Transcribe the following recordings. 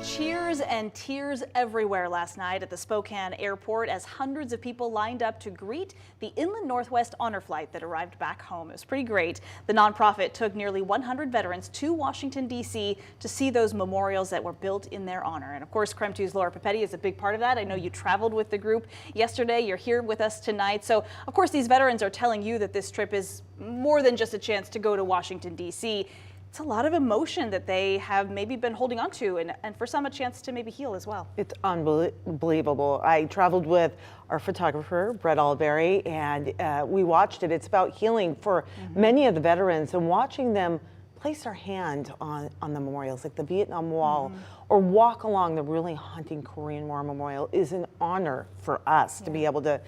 Cheers and tears everywhere last night at the Spokane airport as hundreds of people lined up to greet the Inland Northwest honor flight that arrived back home. It was pretty great. The nonprofit took nearly 100 veterans to Washington, D.C. to see those memorials that were built in their honor. And of course, KREM 2's Laura Papetti is a big part of that. I know you traveled with the group yesterday. You're here with us tonight. So of course, these veterans are telling you that this trip is more than just a chance to go to Washington, D.C. It's a lot of emotion that they have maybe been holding on to, and for some a chance to maybe heal as well. It's unbelievable. I traveled with our photographer, Brett Alberry, and we watched it. It's about healing for many of the veterans and watching them place their hand on the memorials, like the Vietnam Wall, or walk along the really haunting Korean War Memorial is an honor for us to be able to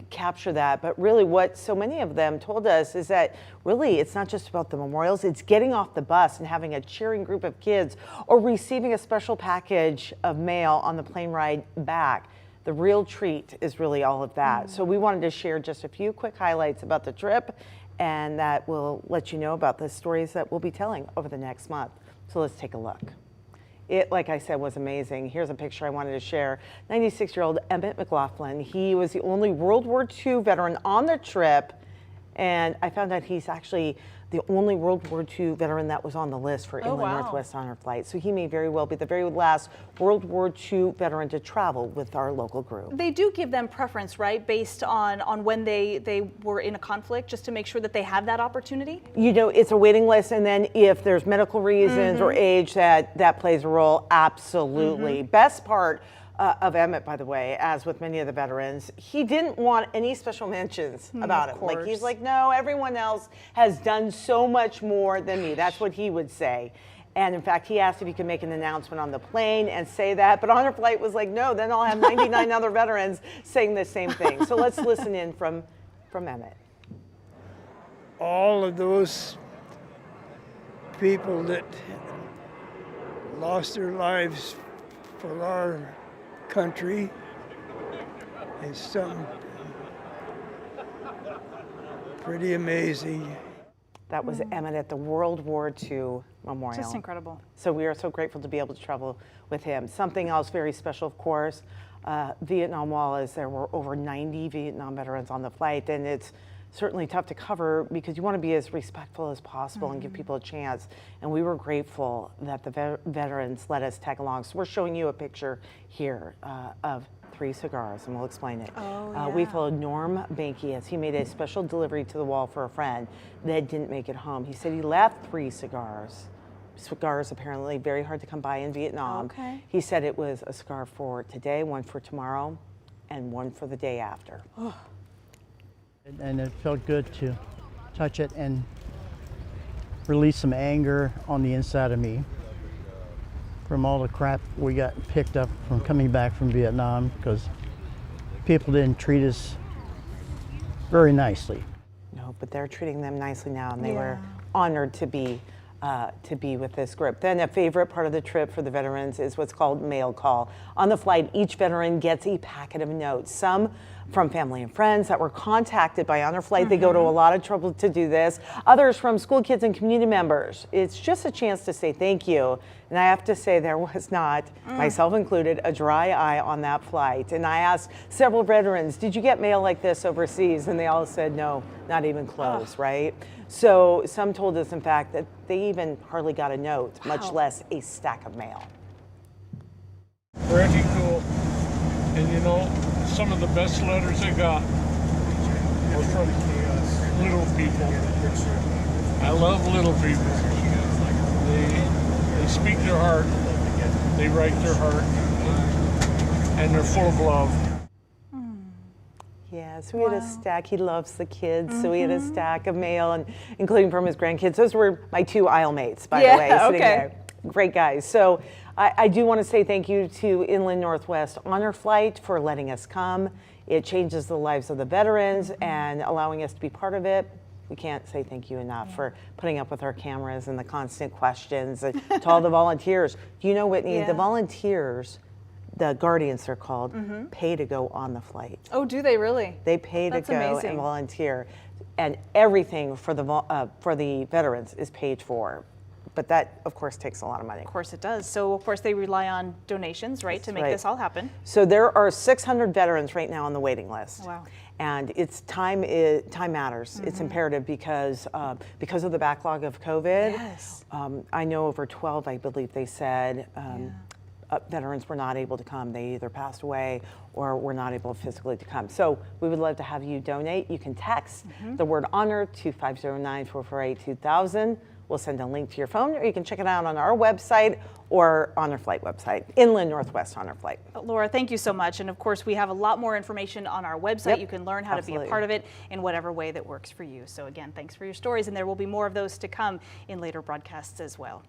capture that. But really what so many of them told us is that really it's not just about the memorials, it's getting off the bus and having a cheering group of kids or receiving a special package of mail on the plane ride back. The real treat is really all of that. So we wanted to share just a few quick highlights about the trip, and that will let you know about the stories that we'll be telling over the next month. So let's take a look. It, like I said, was amazing. Here's a picture I wanted to share. 96-year-old Emmett McLaughlin. He was the only World War II veteran on the trip, and I found out he's actually the only World War II veteran that was on the list for Inland Northwest Honor Flight. So he may very well be the very last World War II veteran to travel with our local group. They do give them preference, right, based on when they were in a conflict, just to make sure that they have that opportunity? You know, it's a waiting list, and then if there's medical reasons or age that plays a role, absolutely. Best part of Emmett, by the way, as with many of the veterans, he didn't want any special mentions about it. Like, he's like, no, everyone else has done so much more than me. That's what he would say. And in fact, he asked if he could make an announcement on the plane and say that, but Honor Flight was like, no, then I'll have 99 other veterans saying the same thing. So let's listen in from Emmett. All of those people that lost their lives for our country is something pretty amazing. That was Emmett at the World War II Memorial. Just incredible. So we are so grateful to be able to travel with him. Something else very special, of course, Vietnam Wall, is there were over 90 Vietnam veterans on the flight, and it's certainly tough to cover because you want to be as respectful as possible and give people a chance. And we were grateful that the veterans let us tag along. So we're showing you a picture here of 3 cigars, and we'll explain it. We followed Norm Banky as he made a special delivery to the wall for a friend that didn't make it home. He said he left 3 cigars. Cigars apparently very hard to come by in Vietnam. He said it was a cigar for today, one for tomorrow, and one for the day after. And it felt good to touch it and release some anger on the inside of me from all the crap we got picked up from coming back from Vietnam, because people didn't treat us very nicely. No, but they're treating them nicely now, and they were honored to be with this group. Then a favorite part of the trip for the veterans is what's called mail call. On the flight, each veteran gets a packet of notes, some from family and friends that were contacted by Honor Flight. They go to a lot of trouble to do this. Others from school kids and community members. It's just a chance to say thank you. And I have to say, there was not, myself included, a dry eye on that flight. And I asked several veterans, did you get mail like this overseas? And they all said, no, not even close, right? So some told us, in fact, that they even hardly got a note, much less a stack of mail. Pretty cool. And you know, some of the best letters I got were from little people. I love little people. They speak their heart, they write their heart, and they're full of love. Yeah, so we had a stack. He loves the kids, so we had a stack of mail, and including from his grandkids. Those were my 2 aisle mates, by the way, sitting there. Great guys. So I do want to say thank you to Inland Northwest Honor Flight for letting us come. It changes the lives of the veterans and allowing us to be part of it. We can't say thank you enough for putting up with our cameras and the constant questions, and to all the volunteers. Do you know, Whitney, the volunteers, the guardians they're called, pay to go on the flight. Oh, do they really? They pay to go and volunteer, and everything for the veterans is paid for. but that, of course, takes a lot of money. Of course it does. So of course they rely on donations, right, to make right. this all happen. So there are 600 veterans right now on the waiting list. Wow. And time matters. It's imperative because of the backlog of COVID. Yes. I know over 12, I believe they said, veterans were not able to come. They either passed away or were not able physically to come. So we would love to have you donate. You can text the word honor to 509-448-2000. We'll send a link to your phone, or you can check it out on our website or Honor Flight website, Inland Northwest Honor Flight. Laura, thank you so much. And of course, we have a lot more information on our website. Yep, You can learn how to be a part of it in whatever way that works for you. So again, thanks for your stories, and there will be more of those to come in later broadcasts as well.